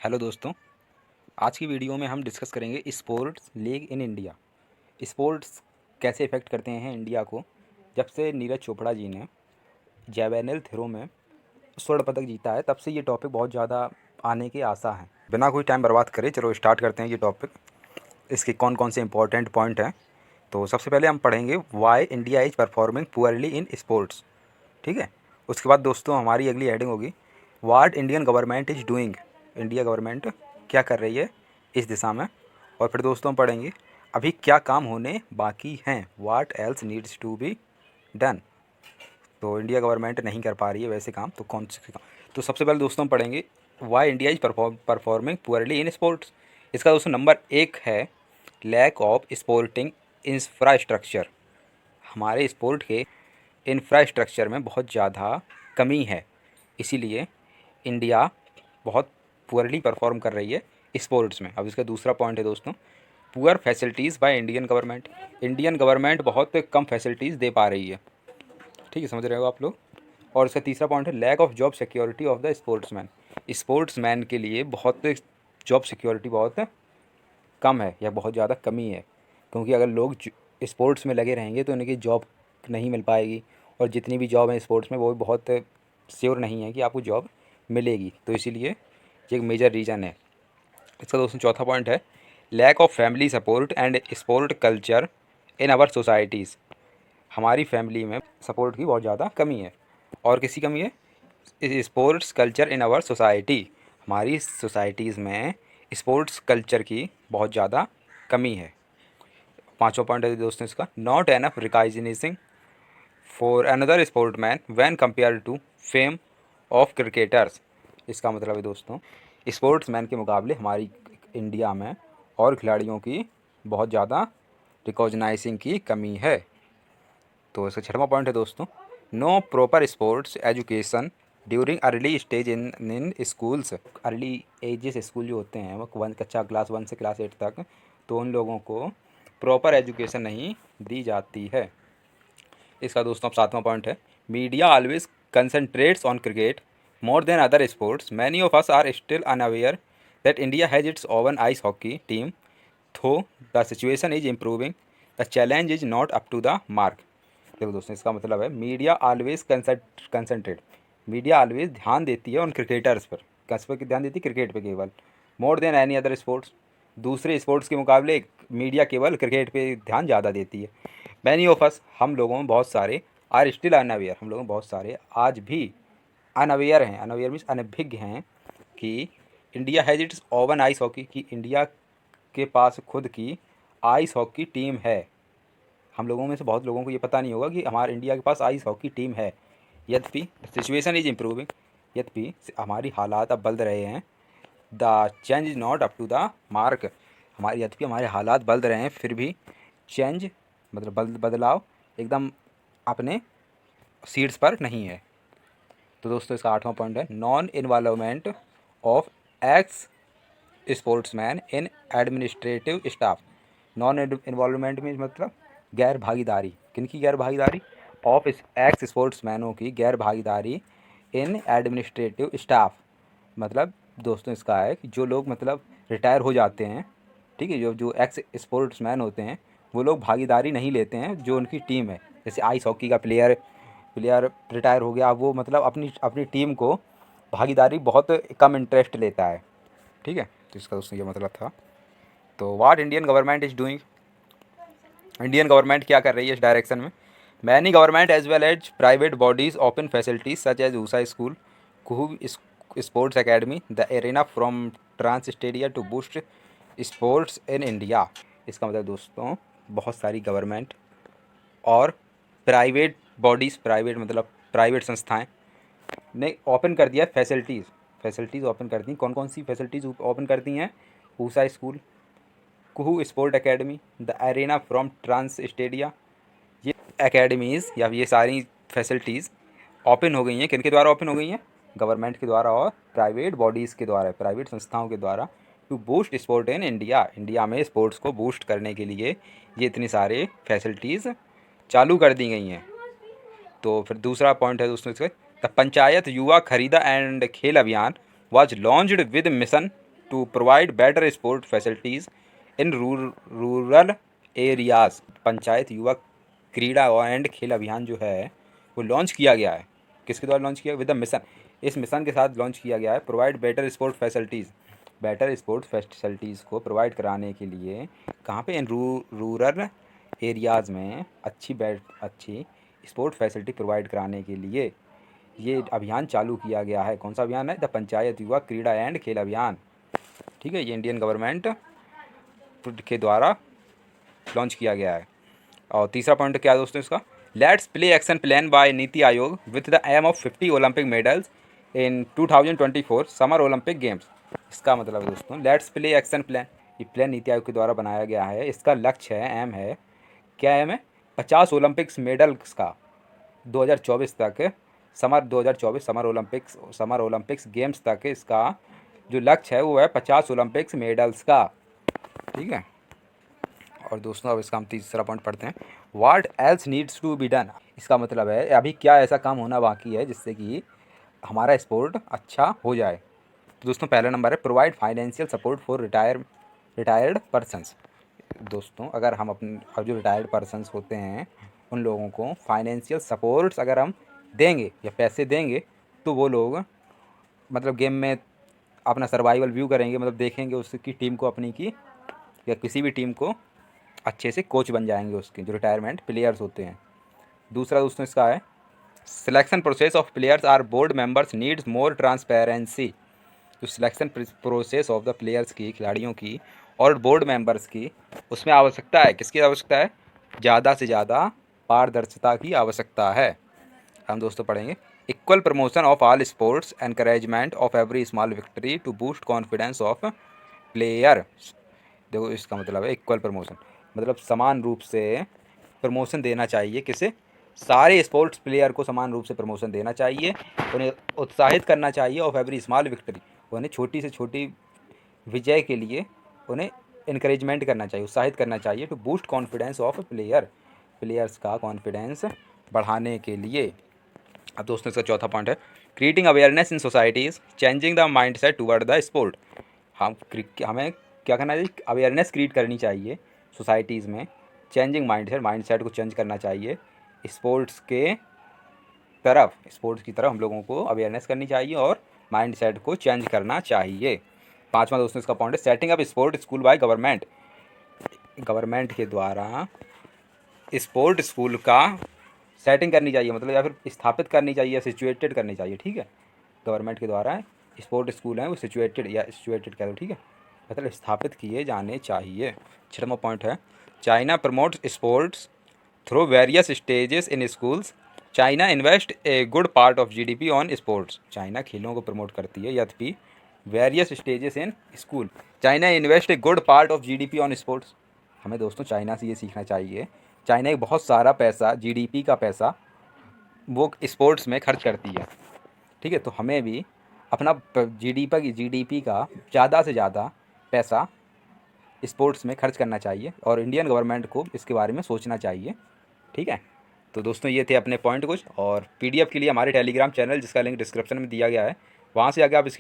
Hello दोस्तों, आज की वीडियो में हम डिस्कस करेंगे sports league in India. Sports कैसे इफ़ेक्ट करते हैं इंडिया को। जब से नीरज चोपड़ा जी ने जैवलिन थ्रो में स्वर्ण पदक जीता है, तब से ये टॉपिक बहुत ज़्यादा आने की आशा है। बिना कोई टाइम बर्बाद करे चलो स्टार्ट करते हैं ये टॉपिक। इसके कौन कौन से इंपॉर्टेंट पॉइंट हैं। तो सबसे पहले हम पढ़ेंगे why India is performing poorly in sports. ठीक है। उसके बाद दोस्तों हमारी अगली हेडिंग होगी what Indian government is doing. India government क्या कर रही है इस दिशा में। और फिर दोस्तों हम पढ़ेंगे अभी क्या काम होने बाकी हैं, what else needs to be done. तो इंडिया गवर्नमेंट नहीं कर पा रही है वैसे काम, तो कौन से काम। तो सबसे पहले दोस्तों हम पढ़ेंगे why India is performing poorly in sports. इसका दोस्तों नंबर 1 है लैक ऑफ स्पोर्टिंग इंफ्रास्ट्रक्चर। हमारे स्पोर्ट के इंफ्रास्ट्रक्चर में बहुत ज़्यादा कमी है, इसीलिए इंडिया बहुत पुअरली परफॉर्म कर रही है स्पोर्ट्स में। अब इसका दूसरा पॉइंट है दोस्तों poor facilities by Indian government. Indian government बहुत कम फैसिलिटीज़ दे पा रही है। ठीक है, समझ रहे हो आप लोग। और इसका तीसरा पॉइंट है lack of job security of the sportsman. Sportsman के लिए बहुत जॉब सिक्योरिटी बहुत कम है या बहुत ज़्यादा कमी है, क्योंकि अगर लोग स्पोर्ट्स में लगे रहेंगे तो उनकी जॉब नहीं मिल पाएगी। और जितनी भी जॉब है स्पोर्ट्स में वो भी बहुत श्योर नहीं है कि आपको जॉब मिलेगी। तो इसीलिए ये एक मेजर रीज़न है। इसका दोस्तों चौथा पॉइंट है lack of family support and sport culture in our societies. हमारी फैमिली में सपोर्ट की बहुत ज़्यादा कमी है। और किसी कमी है sports culture in our society. हमारी सोसाइटीज़ में स्पोर्ट्स कल्चर की बहुत ज़्यादा कमी है। पांचवा पॉइंट है दोस्तों इसका not enough recognising for another sportman when compare to fame of cricketers. इसका मतलब है दोस्तों स्पोर्ट्समैन के मुकाबले हमारी इंडिया में और खिलाड़ियों की बहुत ज़्यादा रिकॉग्नाइजिंग की कमी है। तो इसका छठवां पॉइंट है दोस्तों no proper sports education during early stage in schools. Early ages school जो होते हैं वो कक्षा क्लास 1 से क्लास 8 तक, तो उन लोगों को प्रॉपर एजुकेशन नहीं दी जाती है। इसका दोस्तों अब सातवां पॉइंट है media always concentrates on cricket more than other sports. Many of us are still unaware that India has its own ice hockey team though the situation is improving the challenge is not up to the mark. देखो दोस्तों इसका मतलब है media always concentrate. Media always ध्यान देती है उन cricketers पर। किस पर ध्यान देती है? क्रिकेट पे केवल। More than any other sports. दूसरे स्पोर्ट्स के मुकाबले मीडिया केवल क्रिकेट पे ध्यान ज़्यादा देती है। मैनी ऑफ अस हम लोगों में बहुत सारे आर स्टिल अनअवेयर। हम लोगों में बहुत सारे आज भी अनअवेयर हैं। अनअवेयर मीन्स अनभिज्ञ हैं कि India has its own ice hockey, कि इंडिया के पास खुद की आइस हॉकी टीम है। हम लोगों में से बहुत लोगों को ये पता नहीं होगा कि हमारे इंडिया के पास आइस हॉकी टीम है। यद्यपि सिचुएशन इज इम्प्रूविंग, यद्यपि हमारी हालात अब बदल रहे हैं। The change is not up to the mark. यद्यपि हमारे हालात बदल रहे हैं, फिर भी चेंज मतलब बदलाव एकदम अपने सीट्स पर नहीं है। तो दोस्तों इसका आठवां पॉइंट है non involvement of x sportsman in administrative staff. Non involvement में मतलब गैर भागीदारी। किनकी गैर भागीदारी? ऑफ एक्स स्पोर्ट्समैनों की गैर भागीदारी इन एडमिनिस्ट्रेटिव स्टाफ। मतलब दोस्तों इसका है कि जो लोग मतलब रिटायर हो जाते हैं, ठीक है, जो जो एक्स स्पोर्ट्समैन होते हैं वो लोग भागीदारी नहीं लेते हैं जो उनकी टीम है। जैसे आइस हॉकी का प्लेयर प्लेयर रिटायर हो गया, वो मतलब अपनी अपनी टीम को भागीदारी बहुत कम इंटरेस्ट लेता है। ठीक है, तो इसका दोस्तों ये मतलब था। तो what Indian government is doing. Indian government क्या कर रही है इस डायरेक्शन में। Many government as well as private bodies open facilities such as Usha school, Kuhu sports academy, the arena from TransStadia to boost sports in India. इसका मतलब दोस्तों बहुत सारी गवर्नमेंट और प्राइवेट बॉडीज़, प्राइवेट मतलब प्राइवेट संस्थाएं ने ओपन कर दिया फैसिलिटीज़। फैसिलिटीज़ ओपन कर दी। कौन कौन सी फैसिलिटीज़ ओपन कर दी हैं? Usha school, Kuhu sport academy, the arena from TransStadia. ये एकेडमीज़ या ये सारी फैसिलिटीज़ ओपन हो गई हैं। किनके द्वारा ओपन हो गई हैं? गवर्नमेंट के द्वारा और प्राइवेट बॉडीज़ के द्वारा, प्राइवेट संस्थाओं के द्वारा। To boost sport in India. India में स्पोर्ट्स को बूस्ट करने के लिए ये इतनी सारे फैसिलिटीज़ चालू कर दी गई हैं। तो फिर दूसरा पॉइंट है दोस्तों इसका द पंचायत युवा खरीदा and Khel Abhiyan was launched with mission to provide better sport facilities in rural areas. Panchayat Yuva Krida and Khel अभियान जो है वो लॉन्च किया गया है। किसके द्वारा लॉन्च किया? With the mission. इस मिशन के साथ लॉन्च किया गया है। Provide better sport facilities, better sports facilities को प्रोवाइड कराने के लिए कहाँ पे? इन रूरल एरियाज़ में अच्छी स्पोर्ट फैसिलिटी प्रोवाइड कराने के लिए ये अभियान चालू किया गया है। कौन सा अभियान है? द पंचायत युवा क्रीड़ा एंड खेल अभियान। ठीक है, ये इंडियन गवर्नमेंट के द्वारा लॉन्च किया गया है। और तीसरा पॉइंट क्या है दोस्तों इसका? Let's play action plan by NITI Aayog with the aim of 50 Olympic medals in 2024 summer Olympic games. इसका मतलब है दोस्तों, लेट्स प्ले एक्शन प्लान, ये प्लान नीति आयोग के द्वारा बनाया गया है। इसका लक्ष्य है, एम है, क्या एम है? 50 ओलंपिक्स मेडल्स का 2024 तक, समर 2024 समर ओलंपिक्स गेम्स तक इसका जो लक्ष्य है वो है 50 ओलंपिक्स मेडल्स का। ठीक है। और दोस्तों अब इसका हम तीसरा पॉइंट पढ़ते हैं। What else needs to be done. इसका मतलब है अभी क्या ऐसा काम होना बाकी है जिससे कि हमारा स्पोर्ट अच्छा हो जाए। तो दोस्तों पहला नंबर है provide financial support for retired persons. दोस्तों अगर हम अपने जो रिटायर्ड पर्सनस होते हैं उन लोगों को फाइनेंशियल सपोर्ट्स अगर हम देंगे या पैसे देंगे तो वो लोग मतलब गेम में अपना सर्वाइवल व्यू करेंगे, मतलब देखेंगे उसकी टीम को अपनी की या किसी भी टीम को अच्छे से कोच बन जाएंगे उसके जो रिटायरमेंट प्लेयर्स होते हैं। दूसरा दोस्तों इसका है selection process of players are board members needs more transparency. जो selection process of the players की, खिलाड़ियों की और बोर्ड मेंबर्स की, उसमें आवश्यकता है, किसकी आवश्यकता है? ज़्यादा से ज़्यादा पारदर्शिता की आवश्यकता है। हम दोस्तों पढ़ेंगे equal promotion of all sports, encouragement of every small victory to boost confidence of player. देखो इसका मतलब है इक्वल प्रमोशन, मतलब समान रूप से प्रमोशन देना चाहिए। किसे? सारे स्पोर्ट्स प्लेयर को समान रूप से प्रमोशन देना चाहिए, उन्हें उत्साहित करना चाहिए। ऑफ एवरी स्मॉल विक्ट्री, उन्हें छोटी से छोटी विजय के लिए उन्हें इनकरेजमेंट करना चाहिए, उत्साहित करना चाहिए। To boost confidence of players का कॉन्फिडेंस बढ़ाने के लिए। अब दोस्तों इसका चौथा पॉइंट है creating awareness in societies, changing the mindset toward the sport. हमें क्या करना चाहिए? अवेयरनेस क्रिएट करनी चाहिए सोसाइटीज़ में, चेंजिंग माइंड सेट को चेंज करना चाहिए स्पोर्ट्स की तरफ हम लोगों को अवेयरनेस करनी चाहिए और माइंड सेट को चेंज करना चाहिए। पांचवा दोस्तों इसका पॉइंट है setting up sport school by government के द्वारा स्पोर्ट स्कूल का सेटिंग करनी चाहिए, मतलब या फिर स्थापित करनी चाहिए या सिचुएटेड करनी चाहिए। ठीक है, गवर्नमेंट के द्वारा स्पोर्ट स्कूल हैं वो सिचुएटेड कह दो। ठीक है, मतलब स्थापित किए जाने चाहिए। छठवां पॉइंट है China promotes sports through various stages in schools. China invest a good part of GDP on sports. China खेलों को प्रमोट करती है यद्यपि various stages in school. China invest a good part of GDP on sports. हमें दोस्तों China से ये सीखना चाहिए। चाइना एक बहुत सारा पैसा, जीडीपी का पैसा वो स्पोर्ट्स में खर्च करती है। ठीक है, तो हमें भी अपना जीडीपी का ज़्यादा से ज़्यादा पैसा स्पोर्ट्स में खर्च करना चाहिए और इंडियन गवर्नमेंट को इसके बारे में सोचना चाहिए। ठीक है, तो दोस्तों ये थे अपने पॉइंट कुछ, और पीडीएफ के लिए हमारे टेलीग्राम चैनल जिसका लिंक डिस्क्रिप्शन में दिया गया है, वहाँ से आगे आप इसकी